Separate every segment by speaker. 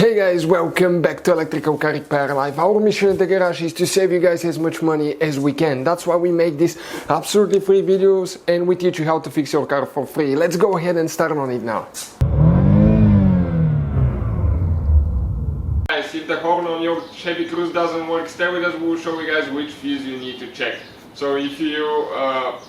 Speaker 1: Hey guys, welcome back to Electrical Car Repair Live. Our mission at the garage is to save you guys as much money as we can. That's why we make these absolutely free videos and we teach you how to fix your car for free. Let's go ahead and start on it now.
Speaker 2: Guys, if the horn on your Chevy Cruze doesn't work, stay with us, we'll show you guys which fuse you need to check. So if you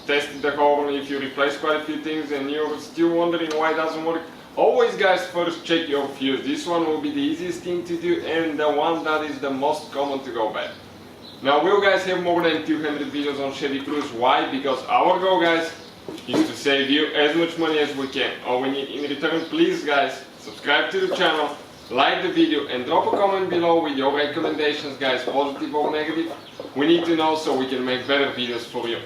Speaker 2: tested the horn, if you replaced quite a few things and you're still wondering why it doesn't work, always guys, first check your fuse. This one will be the easiest thing to do and the one that is the most common to go bad. Now we'll guys have more than 200 videos on Chevy Cruze. Why? Because our goal guys is to save you as much money as we can. All we need in return, please guys, subscribe to the channel, like the video and drop a comment below with your recommendations guys, positive or negative. We need to know so we can make better videos for you.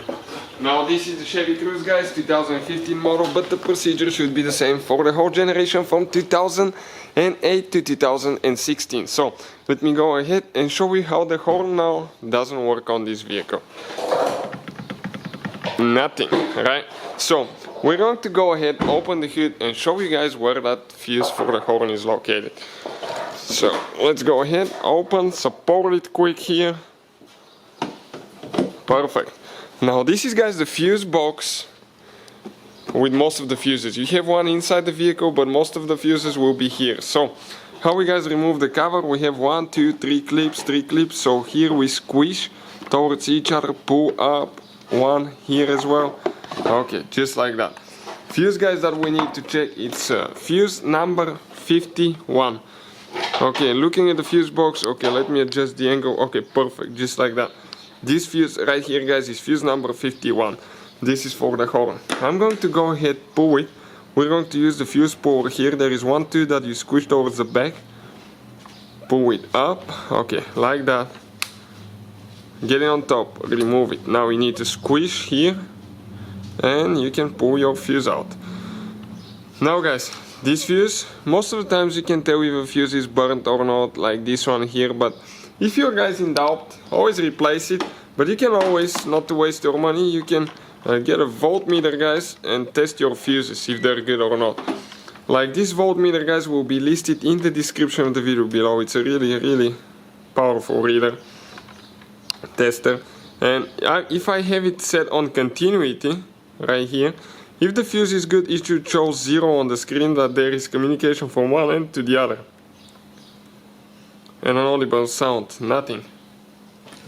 Speaker 2: Now this is the Chevy Cruze guys, 2015 model, but the procedure should be the same for the whole generation from 2008 to 2016. So let me go ahead and show you how the horn now doesn't work on this vehicle. Nothing, right? So we're going to go ahead, open the hood and show you guys where that fuse for the horn is located. So let's go ahead, open, support it quick here. Perfect. Now this is guys the fuse box with most of the fuses. You have one inside the vehicle, but most of the fuses will be here. So how we guys remove the cover? We have 1, 2, 3 clips. So here we squish towards each other, pull up, one here as well. Okay, just like that. Fuse guys that we need to check, it's fuse number 51. Okay, looking at the fuse box, okay, let me adjust the angle. Okay, perfect, just like that. This fuse right here guys is fuse number 51. This is for the horn. I'm going to go ahead, pull it. We're going to use the fuse puller here. There is 1, 2 that you squish towards the back. Pull it up, okay, like that. Get it on top, remove it. Now we need to squish here and you can pull your fuse out. Now guys, this fuse, most of the times you can tell if a fuse is burnt or not, like this one here, but if you're guys in doubt, always replace it. But you can always, not to waste your money, you can get a voltmeter guys and test your fuses if they're good or not. Like this voltmeter guys will be listed in the description of the video below. It's a really powerful reader, tester. And if I have it set on continuity, right here, if the fuse is good, it should show 0 on the screen, that there is communication from one end to the other. And an audible sound, nothing.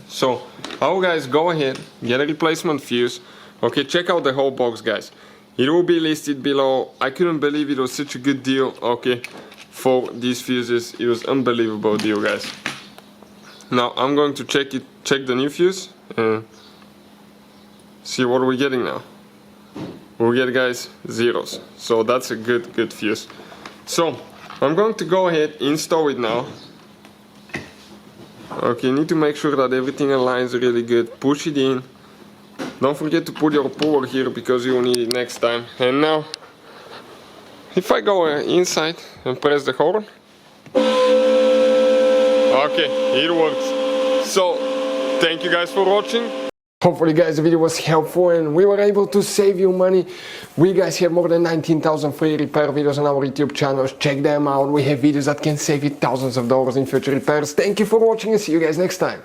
Speaker 2: So, how guys, go ahead, get a replacement fuse. Okay, check out the whole box guys. It will be listed below. I couldn't believe it was such a good deal, okay, for these fuses. It was unbelievable deal guys. Now I'm going to check the new fuse and see what we're getting now. We'll get guys zeros, so that's a good fuse. So I'm going to go ahead, install it now. Okay, you need to make sure that everything aligns really good. Push it in. Don't forget to put your puller here because you will need it next time. And now, if I go inside and press the horn, okay, it works. So, thank you guys for watching.
Speaker 1: Hopefully guys the video was helpful and we were able to save you money. We guys have more than 19,000 free repair videos on our YouTube channels. Check them out. We have videos that can save you thousands of dollars in future repairs. Thank you for watching and see you guys next time.